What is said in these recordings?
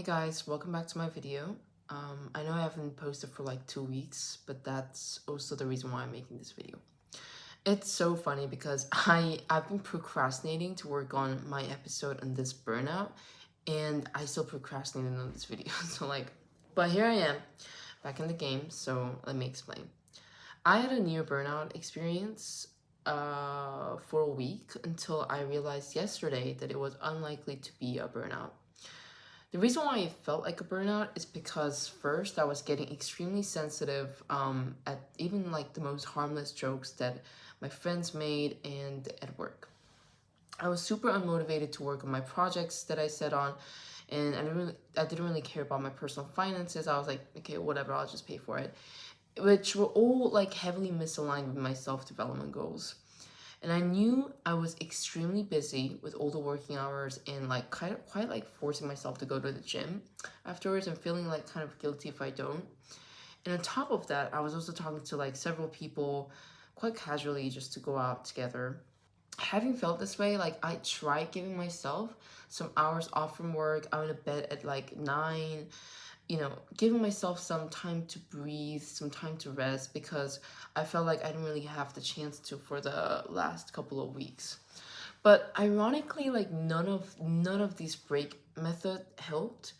Hey guys, welcome back to my video. I know I haven't posted for like 2 weeks, but that's also the reason why I'm making this video. It's so funny because I've been procrastinating to work on my episode on this burnout, and I still procrastinated on this video. But here I am, back in the game. So let me explain. I had a near burnout experience for a week until I realized yesterday that it was unlikely to be a burnout. The reason why it felt like a burnout is because first I was getting extremely sensitive at even like the most harmless jokes that my friends made and at work. I was super unmotivated to work on my projects that I set on, and I didn't really care about my personal finances. I was like, okay, whatever, I'll just pay for it, which were all like heavily misaligned with my self-development goals. And I knew I was extremely busy with all the working hours and like quite like forcing myself to go to the gym afterwards and feeling like kind of guilty if I don't. And on top of that, I was also talking to like several people quite casually just to go out together. Having felt this way, like I tried giving myself some hours off from work. I went to bed at like 9, giving myself some time to breathe, some time to rest because I felt like I didn't really have the chance to for the last couple of weeks. But ironically, like none of these break method helped.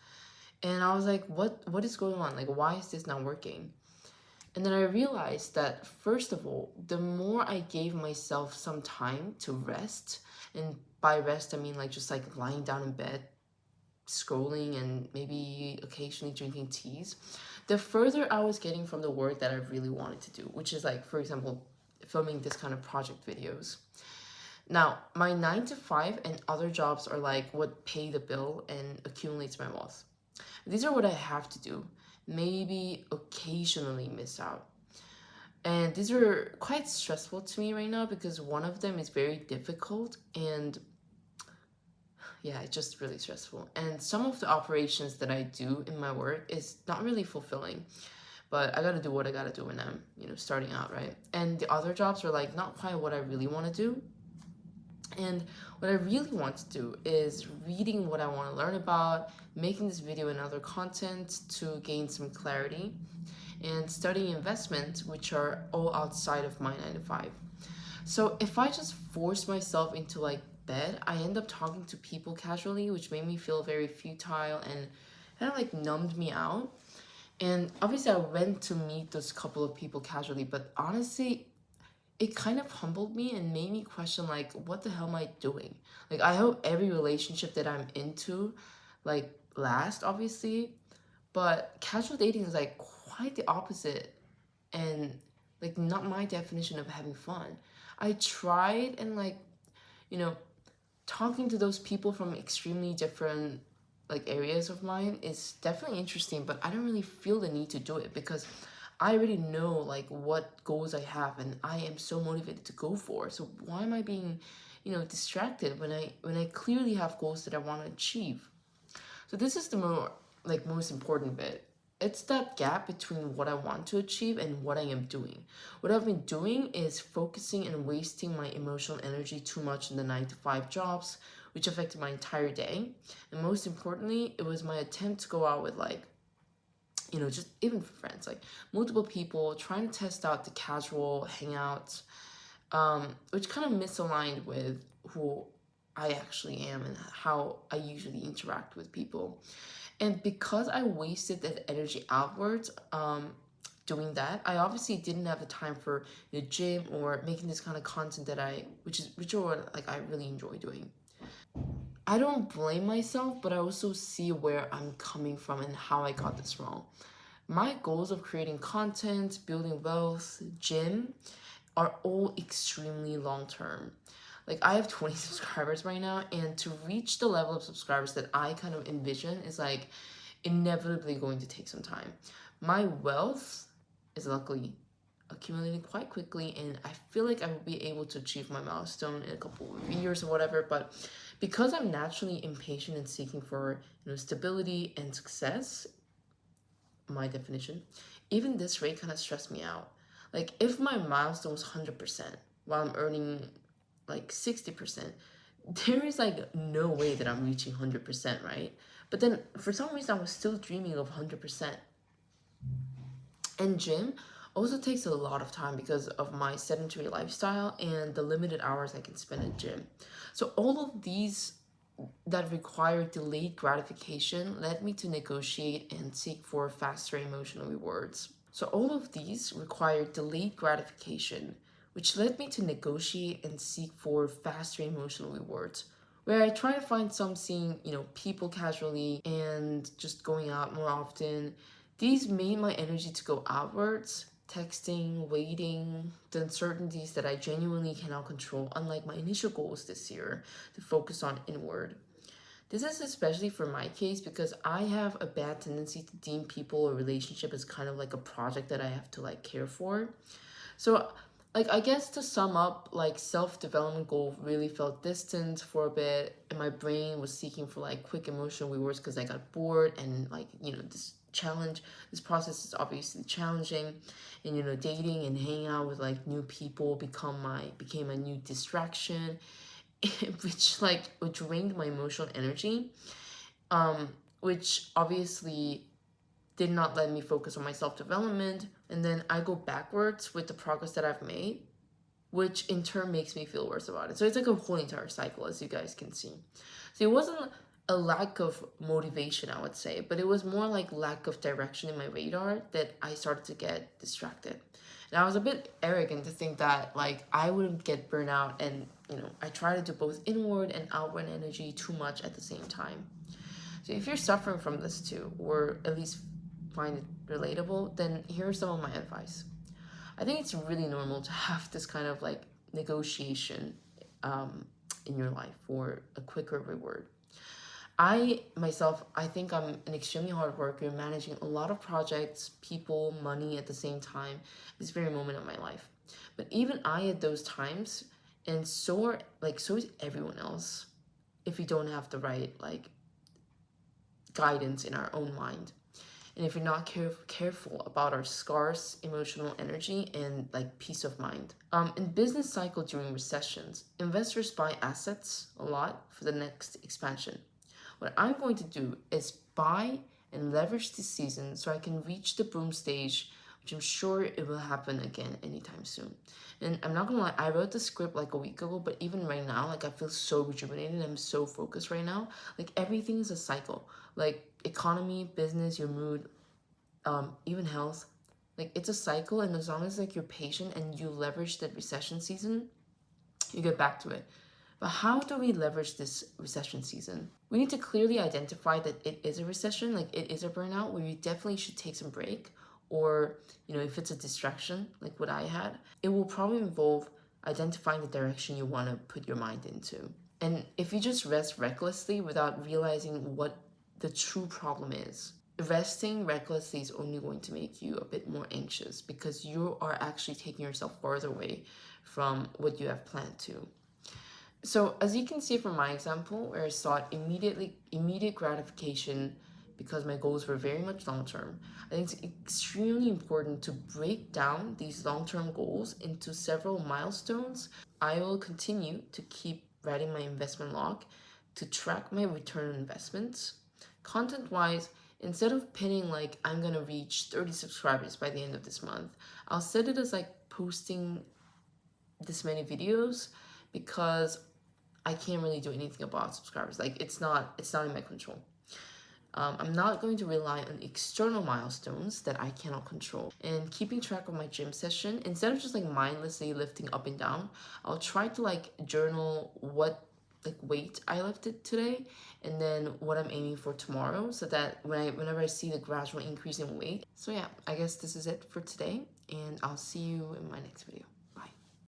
And I was like, what is going on? Like why is this not working? And then I realized that first of all, the more I gave myself some time to rest, and by rest I mean like just like lying down in bed scrolling and maybe occasionally drinking teas, the further I was getting from the work that I really wanted to do, which is like, for example, filming this kind of project videos. Now, my 9 to 5 and other jobs are like what pay the bill and accumulates my wealth. These are what I have to do, maybe occasionally miss out. And these are quite stressful to me right now because one of them is very difficult and yeah, it's just really stressful. And some of the operations that I do in my work is not really fulfilling, but I gotta do what I gotta do when I'm, starting out, right? And the other jobs are like not quite what I really want to do. And what I really want to do is reading what I want to learn about, making this video and other content to gain some clarity, and studying investment, which are all outside of my 9 to 5. So if I just force myself into like bed, I end up talking to people casually, which made me feel very futile and kind of like numbed me out. And obviously, I went to meet those couple of people casually, but honestly, it kind of humbled me and made me question like, what the hell am I doing? Like, I hope every relationship that I'm into, like, last, obviously, but casual dating is like quite the opposite and like not my definition of having fun. I tried and like, you know, talking to those people from extremely different like areas of mine is definitely interesting, but I don't really feel the need to do it because I already know like what goals I have and I am so motivated to go for. So why am I being, distracted when I clearly have goals that I want to achieve? So this is the most important bit. It's that gap between what I want to achieve and what I am doing. What I've been doing is focusing and wasting my emotional energy too much in the 9 to 5 jobs, which affected my entire day. And most importantly, it was my attempt to go out with like, just even for friends, like multiple people, trying to test out the casual hangouts, which kind of misaligned with who I actually am and how I usually interact with people. And because I wasted that energy outwards, doing that, I obviously didn't have the time for the gym or making this kind of content that which are what like I really enjoy doing. I don't blame myself, but I also see where I'm coming from and how I got this wrong. My goals of creating content, building wealth, gym are all extremely long term. Like I have 20 subscribers right now, and to reach the level of subscribers that I kind of envision is like inevitably going to take some time. My wealth is luckily accumulating quite quickly, and I feel like I will be able to achieve my milestone in a couple of years or whatever. But because I'm naturally impatient and seeking for stability and success, my definition, even this rate kind of stressed me out. Like if my milestone was 100% while I'm earning like 60%, there is like no way that I'm reaching 100%, right? But then for some reason, I was still dreaming of 100%. And gym also takes a lot of time because of my sedentary lifestyle and the limited hours I can spend at gym. So all of these that require delayed gratification led me to negotiate and seek for faster emotional rewards. So all of these require delayed gratification, which led me to negotiate and seek for faster emotional rewards. Where I try to find some seeing, people casually and just going out more often. These made my energy to go outwards, texting, waiting, the uncertainties that I genuinely cannot control, unlike my initial goals this year to focus on inward. This is especially for my case because I have a bad tendency to deem people or relationship as kind of like a project that I have to like care for. So I guess to sum up, like self-development goal really felt distant for a bit, and my brain was seeking for like quick emotional rewards because I got bored, and this process is obviously challenging, and dating and hanging out with like new people became a new distraction, which drained my emotional energy, which obviously did not let me focus on my self-development. And then I go backwards with the progress that I've made, which in turn makes me feel worse about it. So it's like a whole entire cycle, as you guys can see. So it wasn't a lack of motivation, I would say, but it was more like lack of direction in my radar that I started to get distracted. And I was a bit arrogant to think that like I wouldn't get burnout, and I try to do both inward and outward energy too much at the same time. So if you're suffering from this too, or at least find it relatable, then here's some of my advice. I think it's really normal to have this kind of like negotiation in your life for a quicker reward. I myself, I think I'm an extremely hard worker, managing a lot of projects, people, money at the same time, this very moment of my life. But even I at those times, and so is everyone else, if we don't have the right like guidance in our own mind. And if you're not careful about our scarce emotional energy and like peace of mind. In business cycle during recessions, investors buy assets a lot for the next expansion. What I'm going to do is buy and leverage this season so I can reach the boom stage, which I'm sure it will happen again anytime soon. And I'm not gonna lie, I wrote the script like a week ago, but even right now, like I feel so rejuvenated. I'm so focused right now. Like everything is a cycle. Like economy, business, your mood, even health. Like it's a cycle, and as long as like you're patient and you leverage that recession season, you get back to it. But how do we leverage this recession season? We need to clearly identify that it is a recession, like it is a burnout where you definitely should take some break. Or, if it's a distraction, like what I had, it will probably involve identifying the direction you want to put your mind into. And if you just rest recklessly without realizing what the true problem is, resting recklessly is only going to make you a bit more anxious because you are actually taking yourself farther away from what you have planned to. So as you can see from my example, where I sought immediate gratification because my goals were very much long-term, I think it's extremely important to break down these long-term goals into several milestones. I will continue to keep writing my investment log to track my return on investments. Content-wise, instead of pinning like I'm gonna reach 30 subscribers by the end of this month, I'll set it as like posting this many videos because I can't really do anything about subscribers. Like it's not in my control. I'm not going to rely on external milestones that I cannot control. And keeping track of my gym session, instead of just like mindlessly lifting up and down, I'll try to like journal what like weight I lifted today and then what I'm aiming for tomorrow, so that whenever I see the gradual increase in weight. So yeah, I guess this is it for today, and I'll see you in my next video.